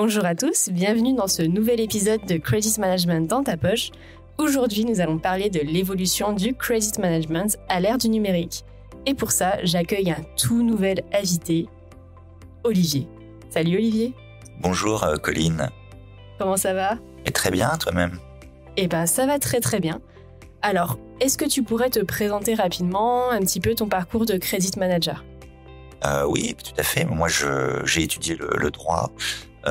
Bonjour à tous, bienvenue dans ce nouvel épisode de Credit Management dans ta poche. Aujourd'hui, nous allons parler de l'évolution du Credit Management à l'ère du numérique. Et pour ça, j'accueille un tout nouvel invité, Olivier. Salut Olivier. Bonjour Colline. Comment ça va ? Et très bien, toi-même ? Eh ben, ça va très très bien. Alors, est-ce que tu pourrais te présenter rapidement un petit peu ton parcours de Credit Manager ? Oui, tout à fait. Moi, j'ai étudié le droit.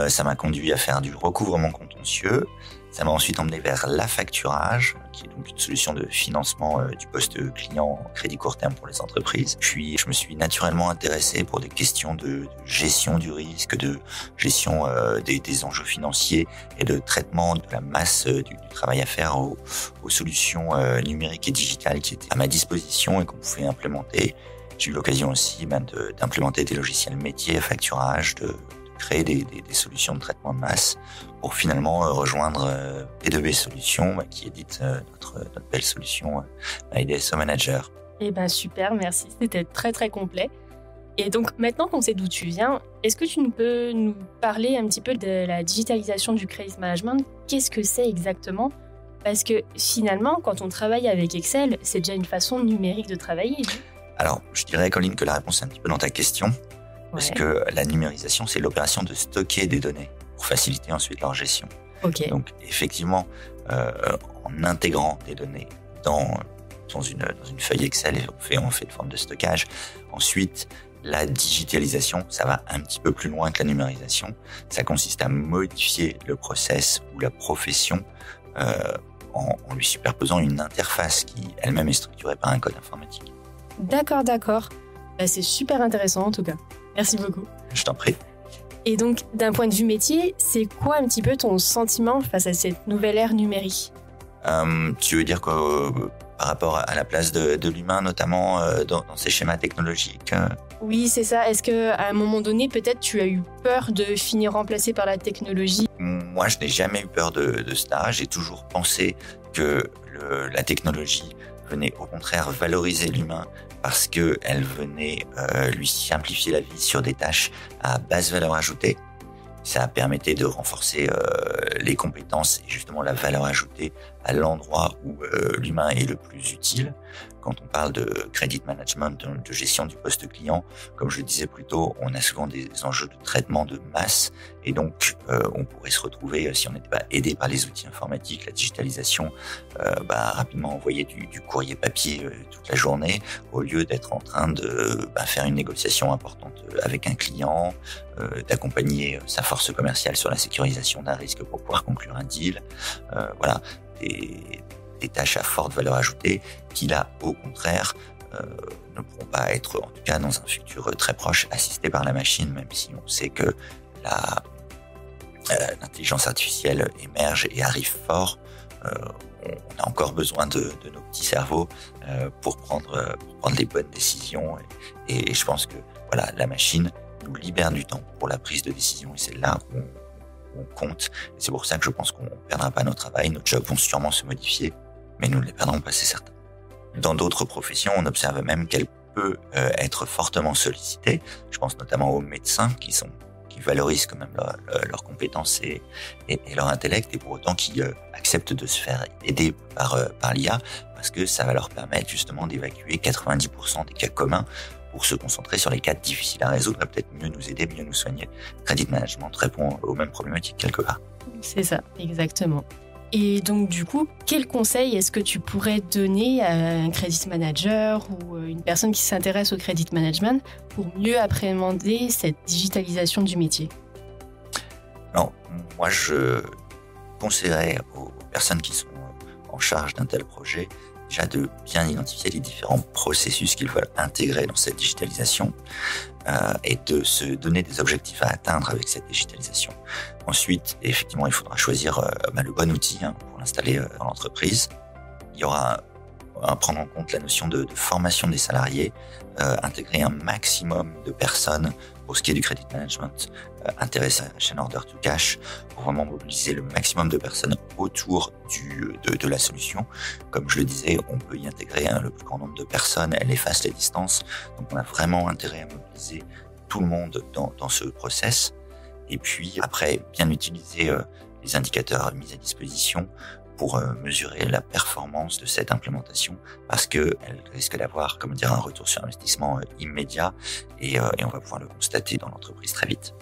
Ça m'a conduit à faire du recouvrement contentieux. Ça m'a ensuite emmené vers l'affacturage, qui est donc une solution de financement du poste client en crédit court terme pour les entreprises. Puis, je me suis naturellement intéressé pour des questions de gestion du risque, de gestion des enjeux financiers et de traitement de la masse du travail à faire aux solutions numériques et digitales qui étaient à ma disposition et qu'on pouvait implémenter. J'ai eu l'occasion aussi d'implémenter des logiciels métiers à facturage, de créer des solutions de traitement de masse pour finalement rejoindre P2B Solutions qui édite notre belle solution IDSO Manager. Eh ben super, merci, c'était très très complet. Et donc maintenant qu'on sait d'où tu viens, est-ce que tu peux nous parler un petit peu de la digitalisation du credit management ? Qu'est-ce que c'est exactement ? Parce que finalement, quand on travaille avec Excel, c'est déjà une façon numérique de travailler. Alors, je dirais, Colline, que la réponse est un petit peu dans ta question. Parce que la numérisation, c'est l'opération de stocker des données pour faciliter ensuite leur gestion. Okay. Donc, effectivement, en intégrant des données dans une feuille Excel, on fait une forme de stockage. Ensuite, la digitalisation, ça va un petit peu plus loin que la numérisation. Ça consiste à modifier le process ou la profession en lui superposant une interface qui elle-même est structurée par un code informatique. D'accord. Bah, c'est super intéressant en tout cas. Merci beaucoup. Je t'en prie. Et donc, d'un point de vue métier, c'est quoi un petit peu ton sentiment face à cette nouvelle ère numérique ? Tu veux dire que par rapport à la place de l'humain, notamment dans ces schémas technologiques Oui, c'est ça. Est-ce qu'à un moment donné, peut-être tu as eu peur de finir remplacé par la technologie ? Moi, je n'ai jamais eu peur de cela. J'ai toujours pensé que la technologie venait au contraire valoriser l'humain parce qu'elle venait lui simplifier la vie sur des tâches à basse valeur ajoutée. Ça permettait de renforcer les compétences et justement la valeur ajoutée à l'endroit où l'humain est le plus utile. Quand on parle de credit management, de gestion du poste client, comme je le disais plus tôt, on a souvent des enjeux de traitement de masse et donc on pourrait se retrouver, si on n'était pas aidé par les outils informatiques, la digitalisation, rapidement envoyer du courrier papier toute la journée au lieu d'être en train de faire une négociation importante avec un client, d'accompagner sa force commerciale sur la sécurisation d'un risque pour pouvoir conclure un deal. Voilà, des tâches à forte valeur ajoutée qui là, au contraire, ne pourront pas être, en tout cas dans un futur très proche, assistées par la machine, même si on sait que l'intelligence artificielle émerge et arrive fort. On a encore besoin de nos petits cerveaux pour prendre les bonnes décisions. Et je pense que voilà, la machine nous libère du temps pour la prise de décision. Et c'est là où on compte. Et c'est pour ça que je pense qu'on ne perdra pas notre travail. Nos jobs vont sûrement se modifier, mais nous ne les perdrons pas, c'est certain. Dans d'autres professions, on observe même qu'elle peut être fortement sollicitée. Je pense notamment aux médecins qui valorisent quand même leurs compétences et leur intellect, et pour autant qui acceptent de se faire aider par l'IA parce que ça va leur permettre justement d'évacuer 90% des cas communs pour se concentrer sur les cas difficiles à résoudre et peut-être mieux nous aider, mieux nous soigner. Credit Management répond aux mêmes problématiques quelque part. C'est ça, exactement. Et donc du coup, quel conseil est-ce que tu pourrais donner à un credit manager ou une personne qui s'intéresse au credit management pour mieux appréhender cette digitalisation du métier ? Alors, moi, je conseillerais aux personnes qui sont en charge d'un tel projet déjà de bien identifier les différents processus qu'ils veulent intégrer dans cette digitalisation et de se donner des objectifs à atteindre avec cette digitalisation. Ensuite, effectivement, il faudra choisir le bon outil pour l'installer dans l'entreprise. Il y aura à prendre en compte la notion de formation des salariés, intégrer un maximum de personnes pour ce qui est du credit management, intéresser à la chaîne order to cash pour vraiment mobiliser le maximum de personnes autour de la solution. Comme je le disais, on peut y intégrer le plus grand nombre de personnes, elle efface les distances, donc on a vraiment intérêt à mobiliser tout le monde dans ce process. Et puis après, bien utiliser les indicateurs mis à disposition pour mesurer la performance de cette implémentation, parce que elle risque d'avoir, un retour sur investissement immédiat, et on va pouvoir le constater dans l'entreprise très vite.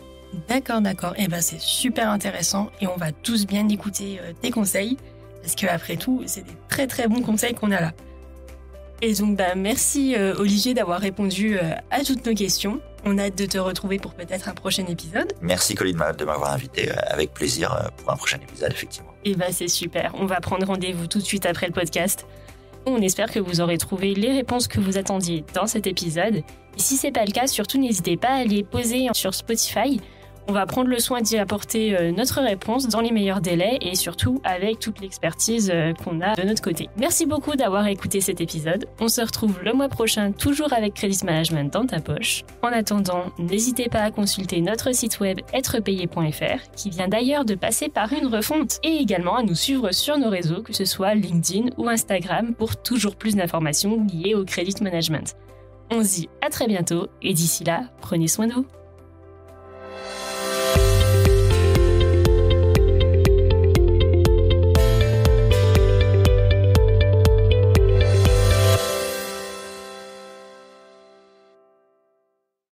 D'accord. Et c'est super intéressant, et on va tous bien écouter tes conseils, parce qu'après tout, c'est des très très bons conseils qu'on a là. Et donc, merci Olivier d'avoir répondu à toutes nos questions. On a hâte de te retrouver pour peut-être un prochain épisode. Merci Colline de m'avoir invité, avec plaisir pour un prochain épisode, effectivement. Et c'est super, on va prendre rendez-vous tout de suite après le podcast. On espère que vous aurez trouvé les réponses que vous attendiez dans cet épisode. Et si c'est pas le cas, surtout n'hésitez pas à les poser sur Spotify. On va prendre le soin d'y apporter notre réponse dans les meilleurs délais et surtout avec toute l'expertise qu'on a de notre côté. Merci beaucoup d'avoir écouté cet épisode. On se retrouve le mois prochain, toujours avec Credit Management dans ta poche. En attendant, n'hésitez pas à consulter notre site web êtrepayé.fr, qui vient d'ailleurs de passer par une refonte, et également à nous suivre sur nos réseaux, que ce soit LinkedIn ou Instagram, pour toujours plus d'informations liées au Credit Management. On se dit à très bientôt, et d'ici là, prenez soin de vous.